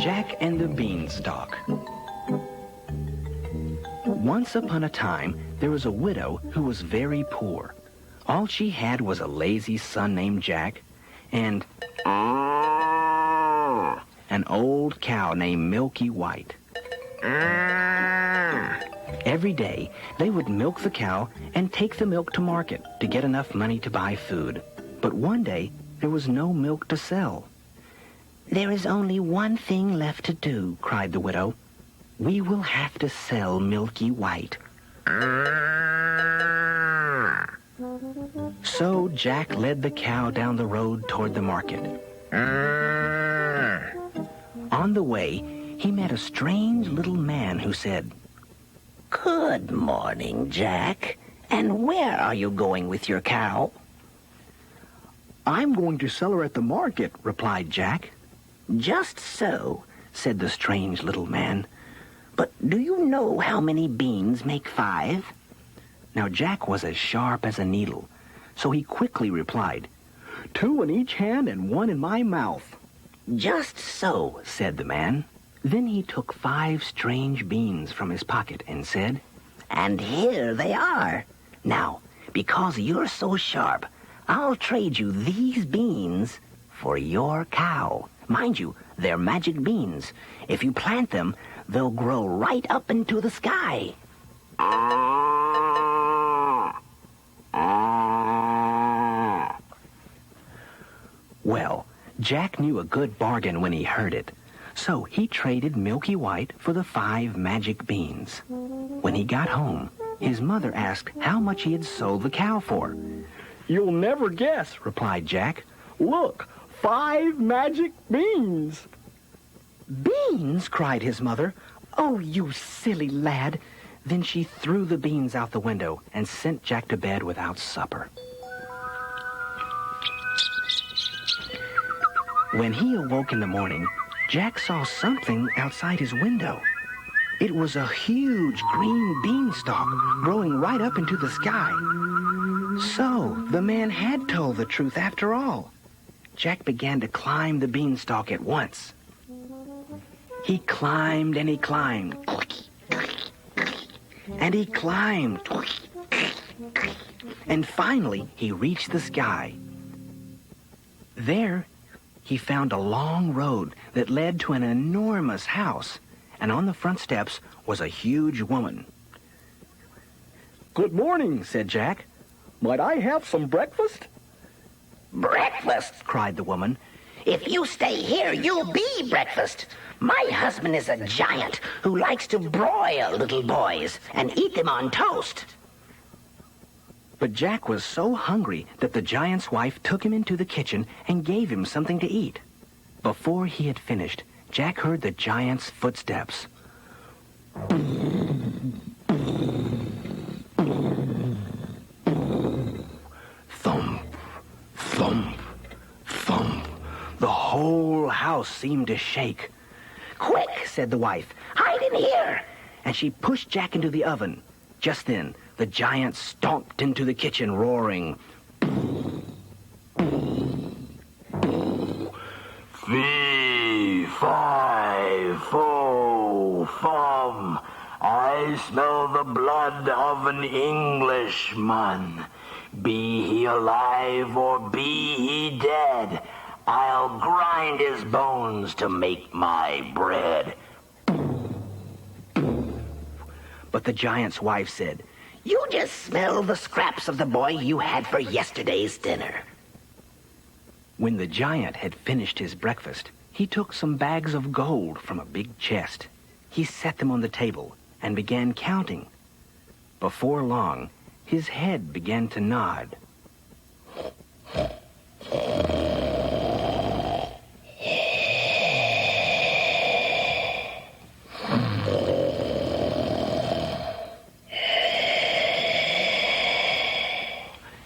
Jack and the Beanstalk. Once upon a time, there was a widow who was very poor. All she had was a lazy son named Jack and an old cow named Milky White. Every day, they would milk the cow and take the milk to market to get enough money to buy food. But one day, there was no milk to sell. "There is only one thing left to do," cried the widow. "We will have to sell Milky White." So Jack led the cow down the road toward the market. On the way, he met a strange little man who said, "Good morning, Jack. And where are you going with your cow?" "I'm going to sell her at the market," replied Jack. "Just so," said the strange little man. "But do you know how many beans make 5? Now Jack was as sharp as a needle, so he quickly replied, 2 in each hand and 1 in my mouth." "Just so," said the man. Then he took 5 strange beans from his pocket and said, "And here they are. Now, because you're so sharp, I'll trade you these beans for your cow. Mind you, they're magic beans. If you plant them, they'll grow right up into the sky." Well, Jack knew a good bargain when he heard it. So he traded Milky White for the 5 magic beans. When he got home, his mother asked how much he had sold the cow for. "You'll never guess," replied Jack. "Look, 5 magic beans." "Beans?" cried his mother. "Oh, you silly lad." Then she threw the beans out the window and sent Jack to bed without supper. When he awoke in the morning, Jack saw something outside his window. It was a huge green beanstalk growing right up into the sky. So the man had told the truth after all. Jack began to climb the beanstalk at once. He climbed and he climbed. And he climbed. And finally, he reached the sky. There, he found a long road that led to an enormous house, and on the front steps was a huge woman. "Good morning," said Jack. "Might I have some breakfast?" "Breakfast?" cried the woman. "If you stay here, you'll be breakfast. My husband is a giant who likes to broil little boys and eat them on toast." But Jack was so hungry that the giant's wife took him into the kitchen and gave him something to eat. Before he had finished, Jack heard the giant's footsteps. Thump, thump, thump. The whole house seemed to shake. "Quick," said the wife, "hide in here." And she pushed Jack into the oven. Just then, the giant stomped into the kitchen, roaring, "Fee, fi, fo, fum. I smell the blood of an Englishman. Be he alive or be he dead, I'll grind his bones to make my bread." But the giant's wife said, "You just smell the scraps of the boy you had for yesterday's dinner." When the giant had finished his breakfast, he took some bags of gold from a big chest. He set them on the table and began counting. Before long, his head began to nod.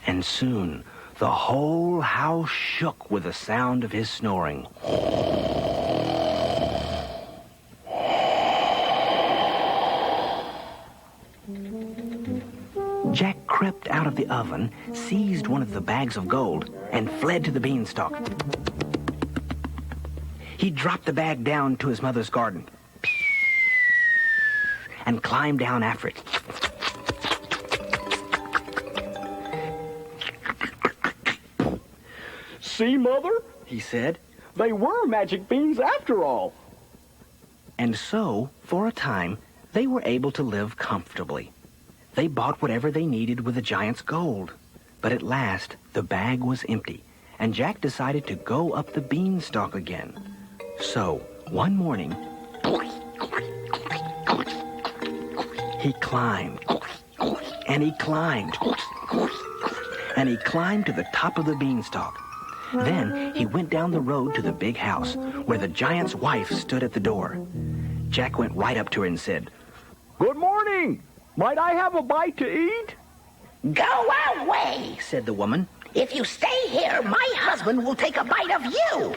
And soon, the whole house shook with the sound of his snoring. Jack crept out of the oven, seized one of the bags of gold, and fled to the beanstalk. He dropped the bag down to his mother's garden and climbed down after it. "See, Mother," he said. "they were magic beans after all." And so, for a time, they were able to live comfortably. They bought whatever they needed with the giant's gold. But at last, the bag was empty, and Jack decided to go up the beanstalk again. So, one morning, he climbed, and he climbed, and he climbed to the top of the beanstalk. Then he went down the road to the big house, where the giant's wife stood at the door. Jack went right up to her and said, "Good morning. Might I have a bite to eat?" Go away, said the woman. "If you stay here, my husband will take a bite of you."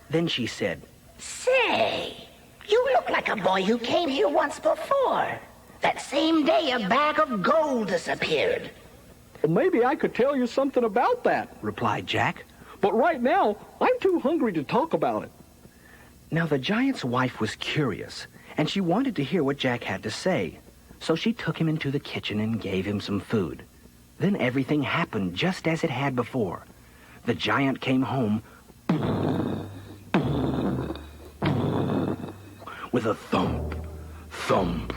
Then she said, Say, you look like a boy who came here once before. That same day, a bag of gold disappeared. "Well, maybe I could tell you something about that. replied Jack. But right now, I'm too hungry to talk about it." Now the giant's wife was curious, and she wanted to hear what Jack had to say. So she took him into the kitchen and gave him some food. Then everything happened just as it had before. The giant came home with a thump, thump,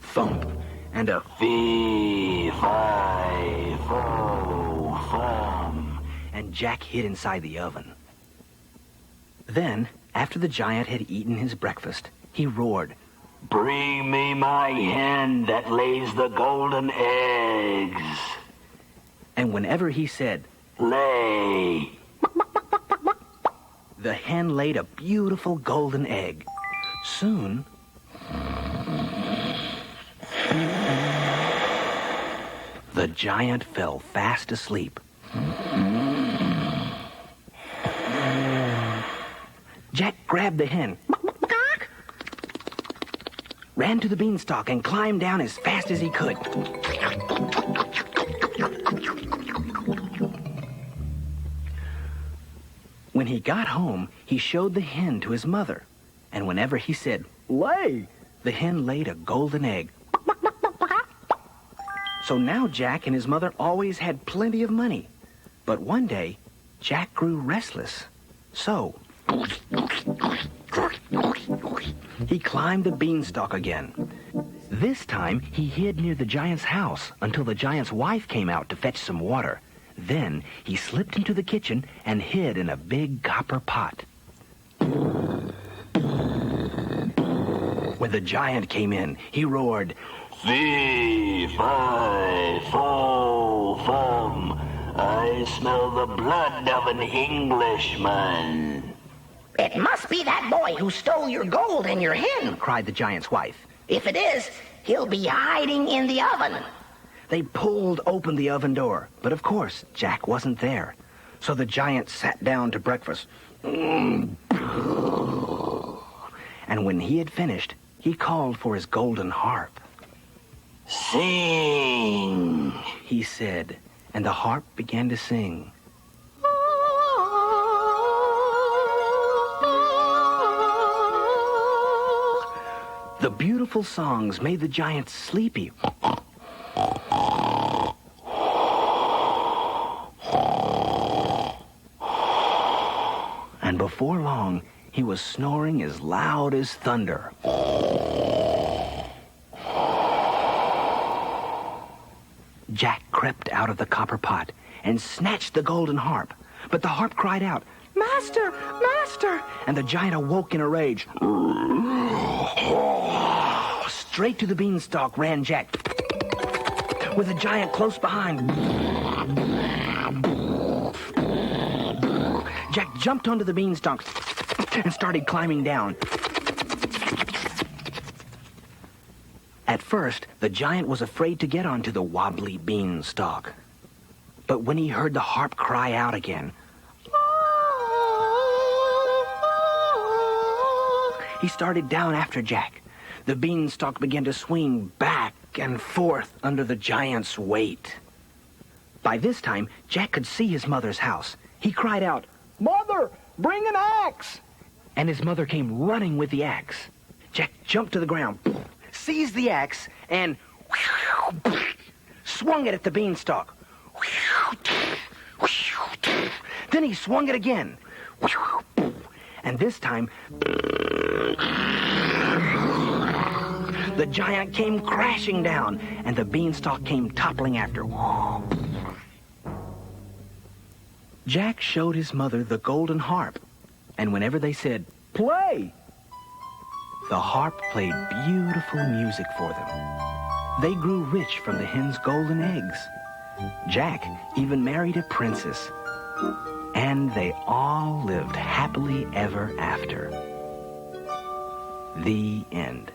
thump, and a Fee, fi, fo, fum. and Jack hid inside the oven. Then, after the giant had eaten his breakfast, he roared, Bring me my hen that lays the golden eggs. and whenever he said, Lay. the hen laid a beautiful golden egg. Soon, the giant fell fast asleep. Jack grabbed the hen, ran to the beanstalk, and climbed down as fast as he could. When he got home, he showed the hen to his mother, and whenever he said, "Lay." the hen laid a golden egg. So now Jack and his mother always had plenty of money. But one day, Jack grew restless. So he climbed the beanstalk again. This time, he hid near the giant's house until the giant's wife came out to fetch some water. Then he slipped into the kitchen and hid in a big copper pot. When the giant came in, he roared, Fee, fi, fo, fum. I smell the blood of an Englishman. It must be that boy who stole your gold and your hen. cried the giant's wife. If it is, he'll be hiding in the oven. They pulled open the oven door, but of course, Jack wasn't there. So the giant sat down to breakfast. And when he had finished, he called for his golden harp. Sing, he said, and the harp began to sing. The beautiful songs made the giant sleepy. And before long, he was snoring as loud as thunder. Jack crept out of the copper pot and snatched the golden harp. But the harp cried out, "Master! Master!" And the giant awoke in a rage. Straight to the beanstalk ran Jack, with the giant close behind. Jack jumped onto the beanstalk and started climbing down. At first, the giant was afraid to get onto the wobbly beanstalk. But when he heard the harp cry out again, he started down after Jack. The beanstalk began to swing back and forth under the giant's weight. By this time, Jack could see his mother's house. He cried out, "Mother, bring an axe!" and his mother came running with the axe. Jack jumped to the ground, seized the axe, and swung it at the beanstalk. Then he swung it again. And this time, the giant came crashing down, and the beanstalk came toppling after. Jack showed his mother the golden harp, and whenever they said, Play! the harp played beautiful music for them. They grew rich from the hen's golden eggs. Jack even married a princess, and they all lived happily ever after. The end.